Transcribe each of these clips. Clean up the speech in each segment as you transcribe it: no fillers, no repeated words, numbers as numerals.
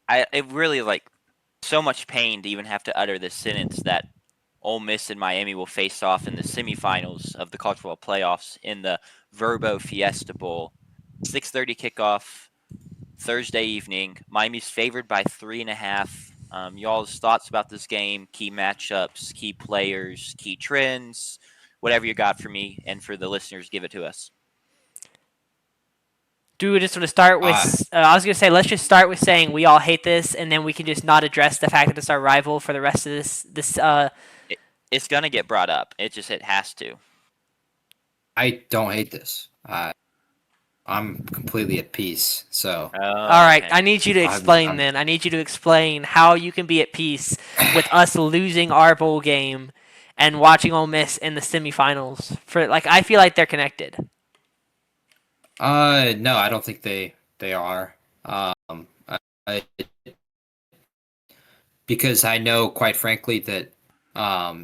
it really so much pain to even have to utter this sentence that Ole Miss and Miami will face off in the semifinals of the college football playoffs in the Verbo Fiesta Bowl. 6:30 kickoff Thursday evening. Miami's favored by 3.5. Y'all's thoughts about this game, key matchups, key players, key trends, whatever you got for me and for the listeners, give it to us. Do we just want to start with? Uh, I was gonna say let's just start with saying we all hate this, and then we can just not address the fact that it's our rival for the rest of this. It's gonna get brought up. It has to. I don't hate this. I'm completely at peace. So All right, Okay. I need you to explain I'm then. I need you to explain how you can be at peace with us losing our bowl game and watching Ole Miss in the semifinals. I feel like they're connected. no, I don't think they are. I, because I know, quite frankly, that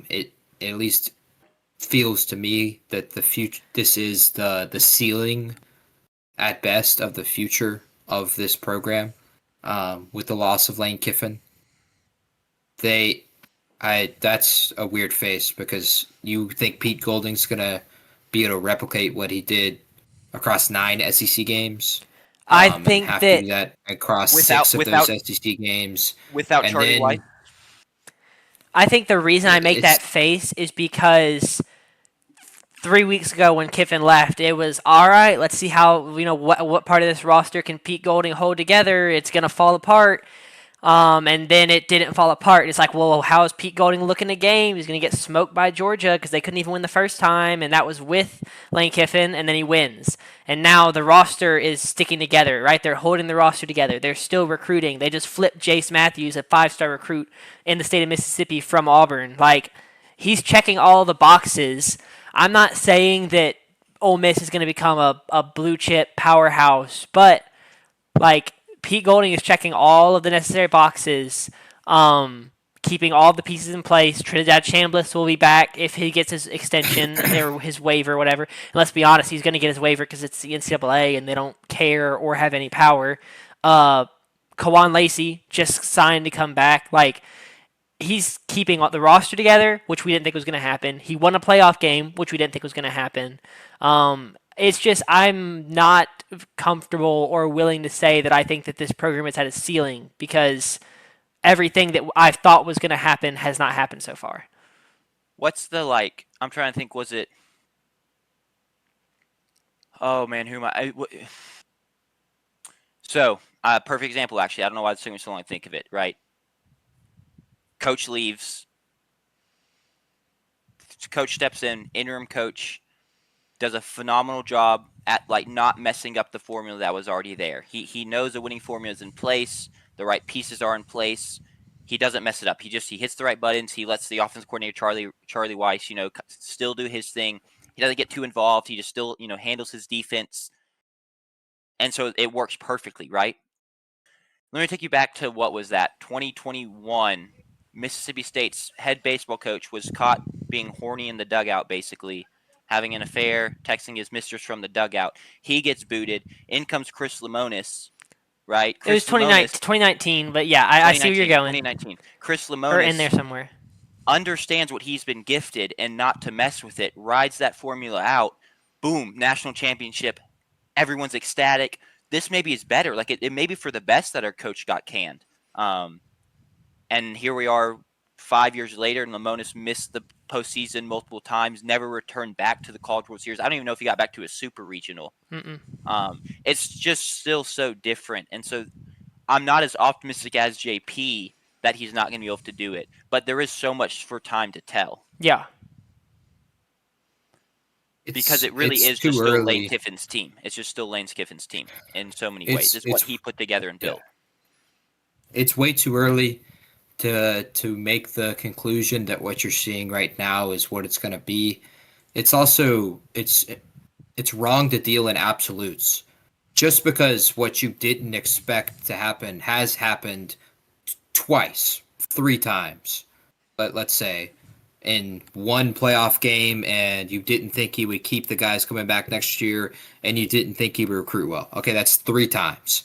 it at least feels to me that the future this is the ceiling at best of the future of this program. With the loss of Lane Kiffin, they I that's a weird face because you think Pete Golding's gonna be able to replicate what he did across 9 SEC games, I and think have to that do that across Without six of those without SEC games, without and Charlie White. then I think the reason I make that it's face is because 3 weeks ago when Kiffin left, it was all right. Let's see how what part of this roster can Pete Golding hold together. It's gonna fall apart. And then it didn't fall apart. It's like, well, how is Pete Golding looking at game? He's going to get smoked by Georgia because they couldn't even win the first time, and that was with Lane Kiffin, and then he wins. And now the roster is sticking together, right? They're holding the roster together. They're still recruiting. They just flipped Jace Matthews, a 5-star recruit in the state of Mississippi from Auburn. Like, he's checking all the boxes. I'm not saying that Ole Miss is going to become a blue chip powerhouse, but like Pete Golding is checking all of the necessary boxes, keeping all the pieces in place. Trinidad Chambliss will be back if he gets his extension or his waiver, whatever. And let's be honest, he's going to get his waiver because it's the NCAA and they don't care or have any power. Kawan Lacey just signed to come back. Like, he's keeping the roster together, which we didn't think was going to happen. He won a playoff game, which we didn't think was going to happen. It's just I'm not comfortable or willing to say that I think that this program has had a ceiling because everything that I thought was going to happen has not happened so far. What's the I'm trying to think. Was it? Oh man, who am I? So, perfect example. Actually, I don't know why it's taking me so long to think of it. Right, coach leaves. Coach steps in. Interim coach does a phenomenal job at not messing up the formula that was already there. He knows the winning formula is in place. The right pieces are in place. He doesn't mess it up. He hits the right buttons. He lets the offensive coordinator Charlie Weiss, still do his thing. He doesn't get too involved. He just still, handles his defense. And so it works perfectly, right? Let me take you back to what was that? 2021. Mississippi State's head baseball coach was caught being horny in the dugout, basically having an affair, texting his mistress from the dugout. He gets booted. In comes Chris Lemonis, right? It was Chris Lemonis, 2019, but yeah, I see where you're going. 2019. Chris Or in there Lemonis somewhere. understands what he's been gifted and not to mess with it, rides that formula out. Boom, national championship. Everyone's ecstatic. This maybe is better. It may be for the best that our coach got canned. And here we are 5 years later, and Lemonis missed the postseason multiple times, never returned back to the College World Series. I don't even know if he got back to a super regional. It's just still so different. And so I'm not as optimistic as JP that he's not going to be able to do it. But there is so much for time to tell. Yeah. Because it really it's is too just still Lane early. Kiffin's team. It's just still Lane Kiffin's team in so many ways. It's It's what it's he put together and yeah. built. It's way too early to make the conclusion that what you're seeing right now is what it's going to be. It's also it's wrong to deal in absolutes. Just because what you didn't expect to happen has happened twice, 3 times. Let's say in one playoff game, and you didn't think he would keep the guys coming back next year, and you didn't think he would recruit well. Okay, that's 3 times.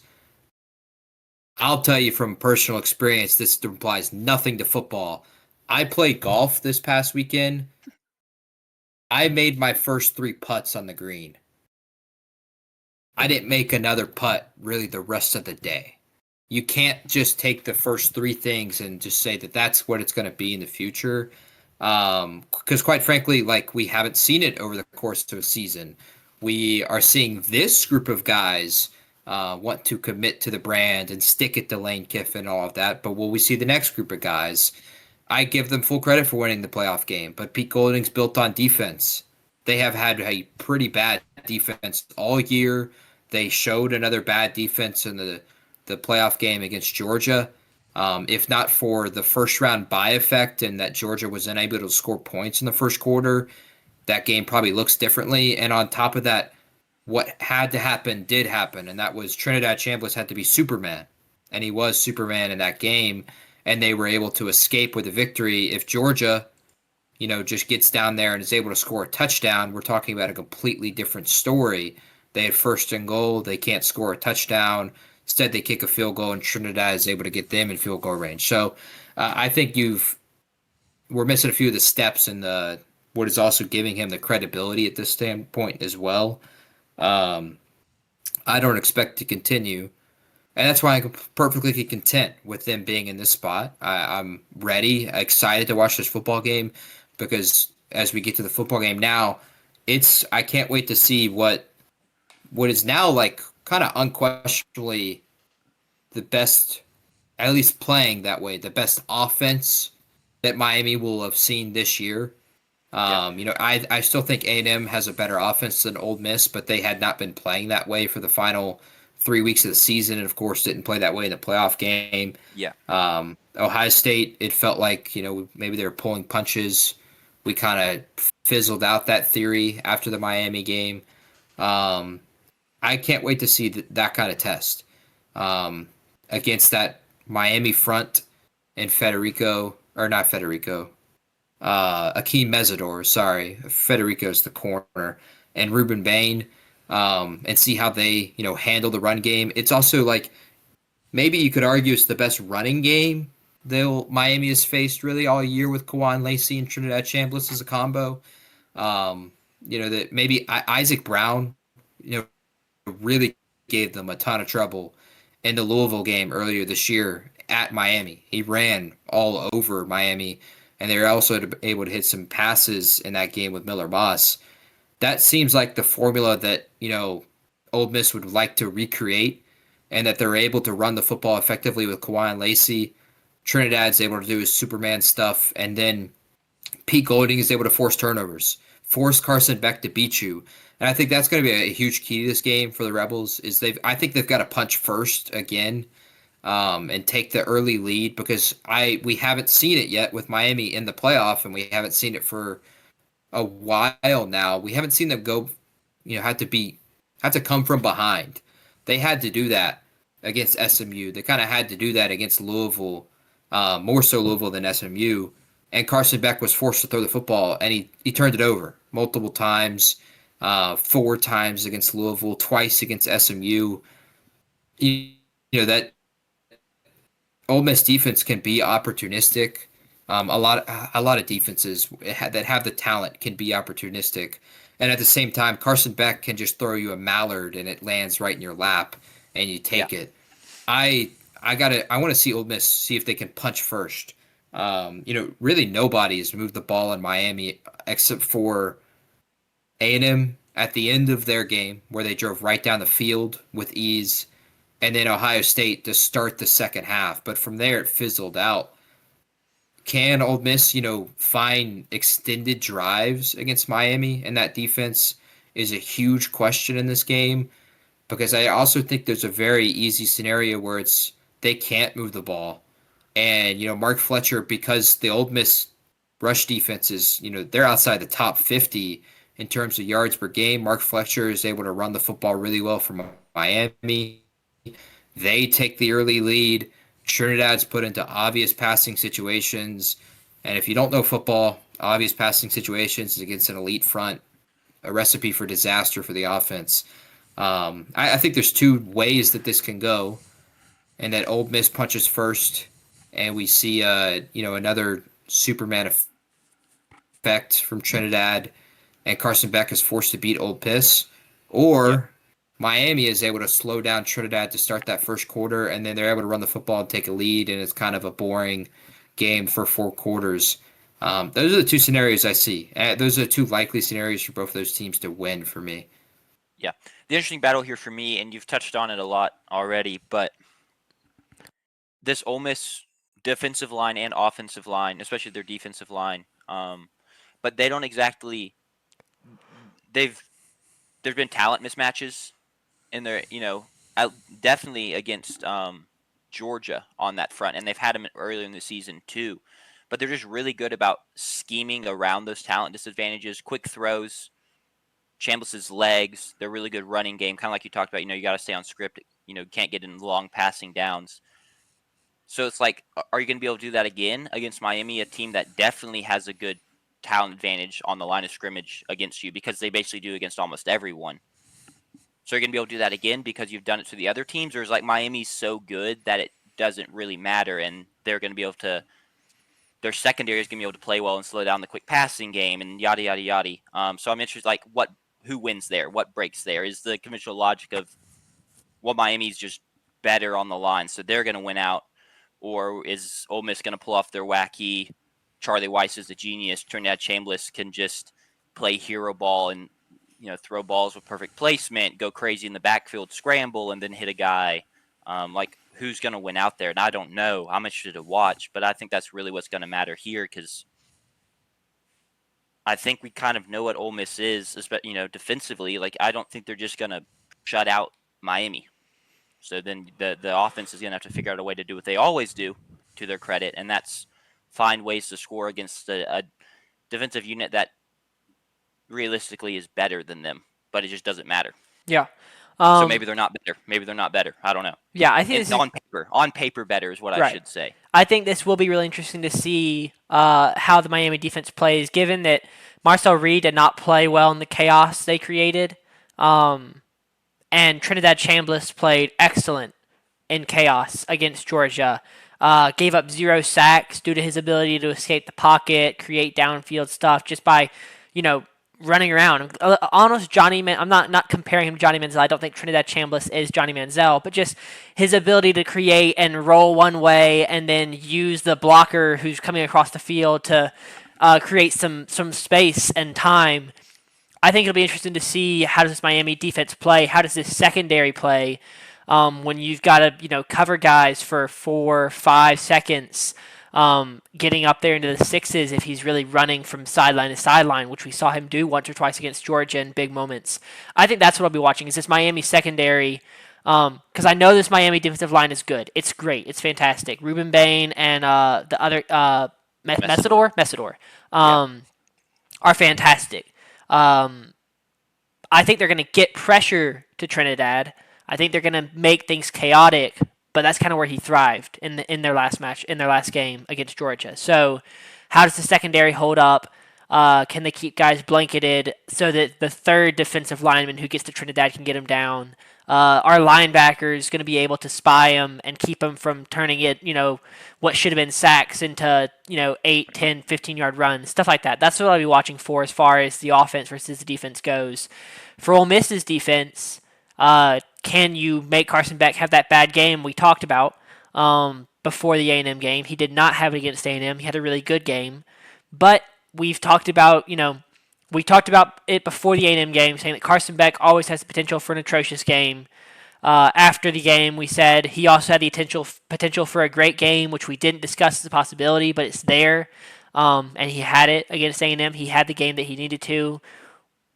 I'll tell you from personal experience, this applies nothing to football. I played golf this past weekend. I made my first three putts on the green. I didn't make another putt really the rest of the day. You can't just take the first three things and just say that that's what it's going to be in the future. Because quite frankly, like we haven't seen it over the course of a season. We are seeing this group of guys want to commit to the brand and stick it to Lane Kiffin and all of that. But will we see the next group of guys? I give them full credit for winning the playoff game, but Pete Golding's built on defense. They have had a pretty bad defense all year. They showed another bad defense in the playoff game against Georgia. If not for the first round bye effect and that Georgia was unable to score points in the first quarter, that game probably looks differently. And on top of that, what had to happen did happen, and that was Trinidad Chambliss had to be Superman, and he was Superman in that game, and they were able to escape with a victory. If Georgia, just gets down there and is able to score a touchdown, we're talking about a completely different story. They had first and goal, they can't score a touchdown. Instead, they kick a field goal, and Trinidad is able to get them in field goal range. So, I think we're missing a few of the steps in the what is also giving him the credibility at this standpoint as well. Um, I don't expect to continue, and that's why I'm perfectly content with them being in this spot. I'm ready, excited to watch this football game because as we get to the football game now, I can't wait to see what is now like kind of unquestionably the best, at least playing that way, the best offense that Miami will have seen this year. Yeah. I still think A&M has a better offense than Ole Miss, but they had not been playing that way for the final 3 weeks of the season, and of course didn't play that way in the playoff game. Yeah. Ohio State, it felt like maybe they were pulling punches. We kind of fizzled out that theory after the Miami game. Um, I can't wait to see that kind of test against that Miami front and Federico, or not Federico, Akeem Mesidor, sorry. Federico's the corner, and Ruben Bain, and see how they, handle the run game. It's also like maybe you could argue it's the best running game Miami has faced really all year with Kawan Lacey and Trinidad Chambliss as a combo. That maybe Isaac Brown, really gave them a ton of trouble in the Louisville game earlier this year at Miami. He ran all over Miami, and they were also able to hit some passes in that game with Miller Moss. That seems like the formula that, Ole Miss would like to recreate, and that they're able to run the football effectively with Kawhi and Lacey. Trinidad's able to do his Superman stuff, and then Pete Golding is able to force turnovers, force Carson Beck to beat you. And I think that's going to be a huge key to this game for the Rebels. I think they've got to punch first again, and take the early lead because we haven't seen it yet with Miami in the playoff, and we haven't seen it for a while now. We haven't seen them go, have to come from behind. They had to do that against SMU. They kind of had to do that against Louisville, more so Louisville than SMU. And Carson Beck was forced to throw the football, and he turned it over multiple times, 4 times against Louisville, twice against SMU. That Ole Miss defense can be opportunistic. A lot of defenses that have the talent can be opportunistic, and at the same time, Carson Beck can just throw you a mallard and it lands right in your lap, and you take it. I want to see Ole Miss see if they can punch first. Really nobody has moved the ball in Miami except for A&M at the end of their game where they drove right down the field with ease, and then Ohio State to start the second half. But from there, it fizzled out. Can Ole Miss, find extended drives against Miami? And that defense is a huge question in this game because I also think there's a very easy scenario where they can't move the ball. And, Mark Fletcher, because the Ole Miss rush defense is, they're outside the top 50 in terms of yards per game. Mark Fletcher is able to run the football really well from Miami. They take the early lead. Trinidad's put into obvious passing situations. And if you don't know football, obvious passing situations against an elite front, a recipe for disaster for the offense. I think there's 2 ways that this can go. and that Ole Miss punches first, and we see another Superman effect from Trinidad, and Carson Beck is forced to beat Ole Miss, Yep. or Miami is able to slow down Trinidad to start that first quarter, and then they're able to run the football and take a lead, and it's kind of a boring game for 4 quarters. Those are the two scenarios I see. Those are the two likely scenarios for both of those teams to win for me. Yeah. The interesting battle here for me, and you've touched on it a lot already, but this Ole Miss defensive line and offensive line, especially their defensive line, but they don't exactly. They've there's been talent mismatches in their, definitely against Georgia on that front, and they've had them earlier in the season too. But they're just really good about scheming around those talent disadvantages, quick throws, Chambliss's legs. They're really good running game, kind of like you talked about. You got to stay on script. You can't get in long passing downs. So it's like, are you going to be able to do that again against Miami, a team that definitely has a good talent advantage on the line of scrimmage against you, because they basically do against almost everyone. So you're going to be able to do that again because you've done it to the other teams, or is like Miami's so good that it doesn't really matter, and they're going to be able to, their secondary is going to be able to play well and slow down the quick passing game and yada yada yada. So I'm interested, like, who wins there, what breaks there? Is the conventional logic of, well, Miami's just better on the line, so they're going to win out, or is Ole Miss going to pull off their wacky, Charlie Weiss is a genius, Trinidad Chambliss can just play hero ball and throw balls with perfect placement, go crazy in the backfield, scramble, and then hit a guy. Like, who's going to win out there? And I don't know. I'm interested to watch, but I think that's really what's going to matter here, because I think we kind of know what Ole Miss is, defensively. Like, I don't think they're just going to shut out Miami. So then the offense is going to have to figure out a way to do what they always do, to their credit, and that's find ways to score against a defensive unit that realistically is better than them, but it just doesn't matter. Yeah. So maybe they're not better. Maybe they're not better. I don't know. Yeah, I think And this is on paper, better is what I right. should say. I think this will be really interesting to see how the Miami defense plays, given that Marcel Reed did not play well in the chaos they created, and Trinidad Chambliss played excellent in chaos against Georgia. Gave up 0 sacks due to his ability to escape the pocket, create downfield stuff just by, running around. Almost Johnny I'm not comparing him to Johnny Manziel. I don't think Trinidad Chambliss is Johnny Manziel, but just his ability to create and roll one way and then use the blocker who's coming across the field to create some space and time. I think it'll be interesting to see how does this Miami defense play. How does this secondary play when you've got to cover guys for 4-5 seconds, getting up there into the sixes if he's really running from sideline to sideline, which we saw him do once or twice against Georgia in big moments. I think that's what I'll be watching. Is this Miami secondary? Because I know this Miami defensive line is good. It's great. It's fantastic. Ruben Bain and the other Mesidor are fantastic. I think they're going to get pressure to Trinidad. I think they're going to make things chaotic, but that's kind of where he thrived in their last match, in their last game against Georgia. So, how does the secondary hold up? Can they keep guys blanketed so that the third defensive lineman who gets to Trinidad can get him down? Our linebackers going to be able to spy him and keep him from turning it, what should have been sacks into, 8, 10, 15-yard runs, stuff like that. That's what I'll be watching for as far as the offense versus the defense goes. For Ole Miss's defense, can you make Carson Beck have that bad game we talked about before the A&M game? He did not have it against A&M. He had a really good game. But we've talked about, we talked about it before the A&M game, saying that Carson Beck always has the potential for an atrocious game. After the game, we said he also had the potential for a great game, which we didn't discuss as a possibility, but it's there. And he had it against A&M. He had the game that he needed to.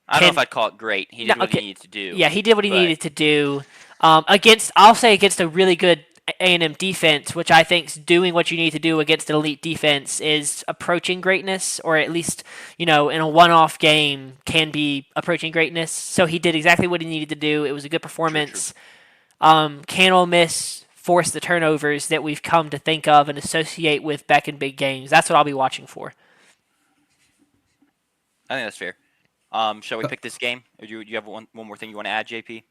I don't know if I'd call it great. He did what he needed to do. Yeah, he did what he needed to do. Against a really good A&M defense, which I think is doing what you need to do against an elite defense, is approaching greatness, or at least, in a one-off game can be approaching greatness. So he did exactly what he needed to do. It was a good performance. Can Ole Miss force the turnovers that we've come to think of and associate with Beck in big games? That's what I'll be watching for. I think that's fair. Shall we pick this game? Or do you have one more thing you want to add, JP?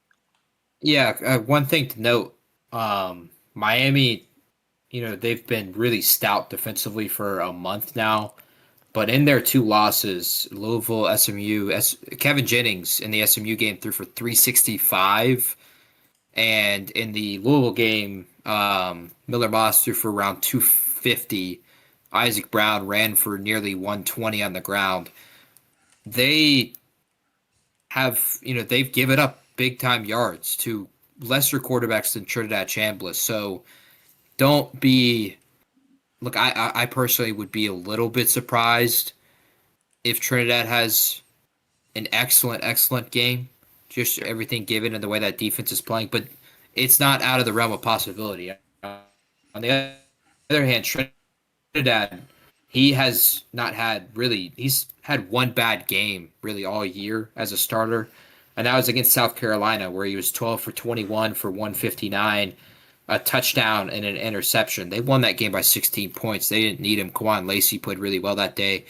Yeah, one thing to note, Miami, they've been really stout defensively for a month now. But in their two losses, Louisville, SMU, Kevin Jennings in the SMU game threw for 365, and in the Louisville game, Miller Moss threw for around 250. Isaac Brown ran for nearly 120 on the ground. They they've given up big time yards to lesser quarterbacks than Trinidad Chambliss. So don't be look. I personally would be a little bit surprised if Trinidad has an excellent game. Just Sure. everything given and the way that defense is playing, but it's not out of the realm of possibility. On the other hand, Trinidad, he has not had really. He's had one bad game really all year as a starter, and that was against South Carolina, where he was 12 for 21 for 159, a touchdown and an interception. They won that game by 16 points. They didn't need him. Kwan Lacey played really well that day.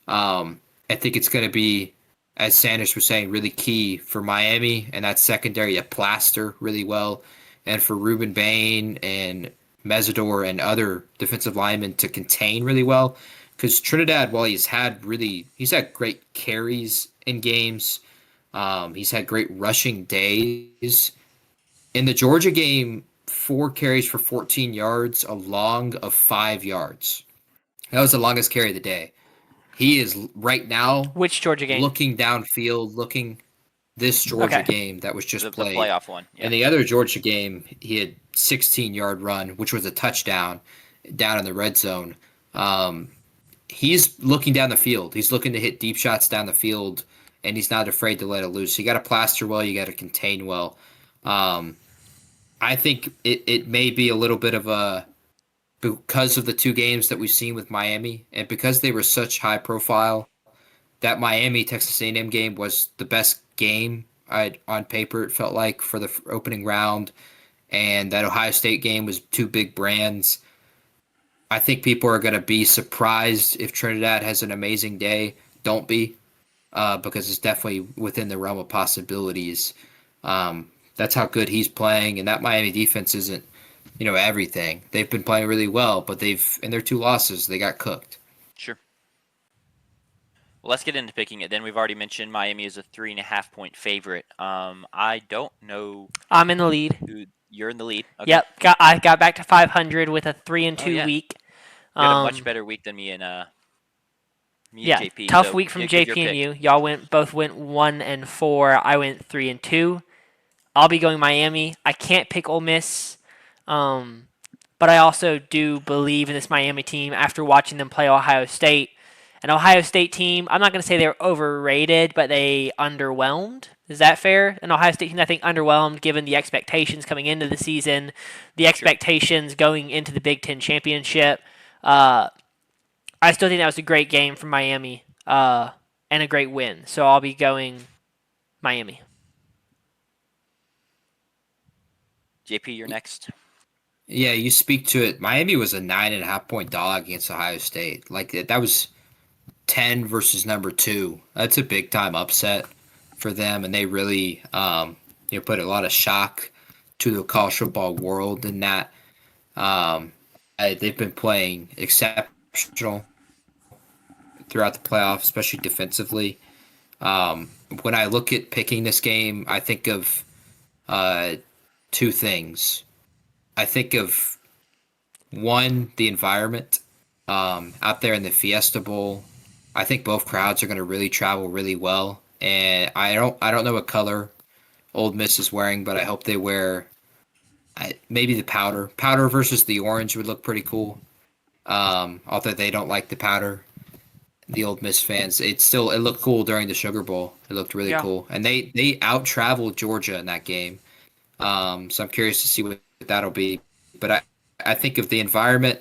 I think it's going to be, as Sanders was saying, really key for Miami and that secondary to plaster really well, and for Ruben Bain and Mesidor and other defensive linemen to contain really well. Because Trinidad, while he's had great carries in games, he's had great rushing days. In the Georgia game, 4 carries for 14 yards, a long of 5 yards. That was the longest carry of the day. He is right now Which Georgia game? looking downfield, looking this Georgia Okay. game that was just The played. playoff one. Yeah. And the other Georgia game, he had 16-yard run, which was a touchdown down in the red zone. He's looking down the field. He's looking to hit deep shots down the field, and he's not afraid to let it loose. You got to plaster well. You got to contain well. I think it may be a little bit of a because of the two games that we've seen with Miami, and because they were such high profile. That Miami Texas A&M game was the best game on paper. It felt like for the opening round, and that Ohio State game was two big brands. I think people are going to be surprised if Trinidad has an amazing day. Don't be, because it's definitely within the realm of possibilities. That's how good he's playing, and that Miami defense isn't, everything. They've been playing really well, but in their two losses, they got cooked. Sure. Well, let's get into picking it. Then we've already mentioned Miami is a 3.5-point favorite. I don't know I'm in the lead. who you're in the lead. Okay. Yep, I got back to 500 with a 3-2 yeah. week. You had a much better week than me and JP. Tough so week from give your JP and pick. you. Y'all both went 1-4. I went 3-2. I'll be going Miami. I can't pick Ole Miss, but I also do believe in this Miami team after watching them play Ohio State. An Ohio State team, I'm not going to say they're overrated, but they underwhelmed. Is that fair? An Ohio State team, I think, underwhelmed given the expectations coming into the season, the expectations going into the Big Ten championship. I still think that was a great game from Miami and a great win. So I'll be going Miami. JP, you're next. Yeah, you speak to it. Miami was a 9.5-point dog against Ohio State. Like that was 10 versus number 2. That's a big time upset for them, and they really put a lot of shock to the college football world in that. They've been playing exceptional throughout the playoffs, especially defensively. When I look at picking this game, I think of two things. I think of one, the environment out there in the Fiesta Bowl. I think both crowds are going to really travel really well, and I don't know what color Ole Miss is wearing, but I hope they wear maybe the powder versus the orange would look pretty cool. Although they don't like the powder, the Ole Miss fans, it looked cool during the Sugar Bowl. It looked really cool, and they out traveled Georgia in that game. So I'm curious to see what that'll be. But I think of the environment,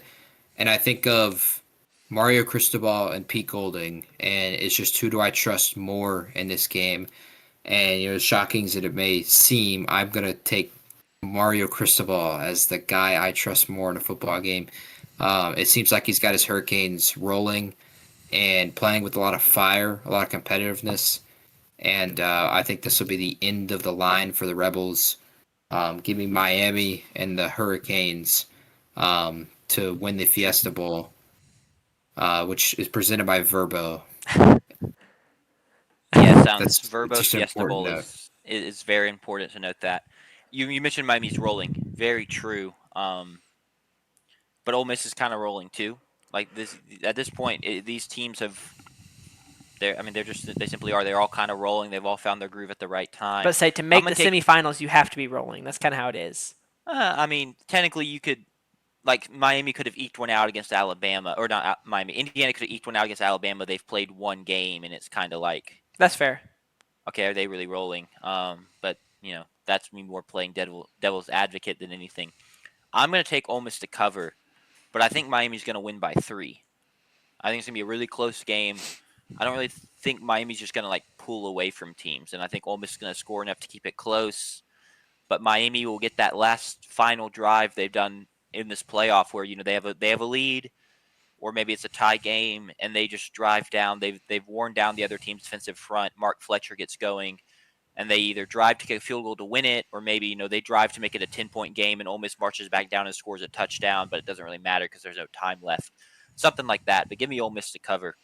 and I think of Mario Cristobal and Pete Golding, and it's just who do I trust more in this game? And as shocking as it may seem, I'm gonna take Mario Cristobal as the guy I trust more in a football game. It seems like he's got his Hurricanes rolling and playing with a lot of fire, a lot of competitiveness, and I think this will be the end of the line for the Rebels. Give me Miami and the Hurricanes to win the Fiesta Bowl, which is presented by Verbo. Yeah, sounds That's Verbo just an Fiesta important Bowl note. is very important to note that. You mentioned Miami's rolling, very true. But Ole Miss is kind of rolling too. Like this at this point, these teams have they simply are. They're all kind of rolling. They've all found their groove at the right But time. say to I'm make gonna the take. semifinals, you have to be rolling. That's kind of how it is. I mean, technically, you could like Miami could have eked one out against Alabama, or not Miami. Indiana could have eked one out against Alabama. They've played one game, and it's kind of like, That's fair. okay, are they really rolling? But that's me more playing devil's advocate than anything. I'm gonna take Ole Miss to cover, but I think Miami's gonna win by 3. I think it's gonna be a really close game. I don't really think Miami's just gonna like pull away from teams, and I think Ole Miss is gonna score enough to keep it close. But Miami will get that last final drive they've done in this playoff, where they have a lead, or maybe it's a tie game, and they just drive down. They've worn down the other team's defensive front. Mark Fletcher gets going, and they either drive to get a field goal to win it, or maybe they drive to make it a 10-point game, and Ole Miss marches back down and scores a touchdown, but it doesn't really matter because there's no time left. Something like that. But give me Ole Miss to cover.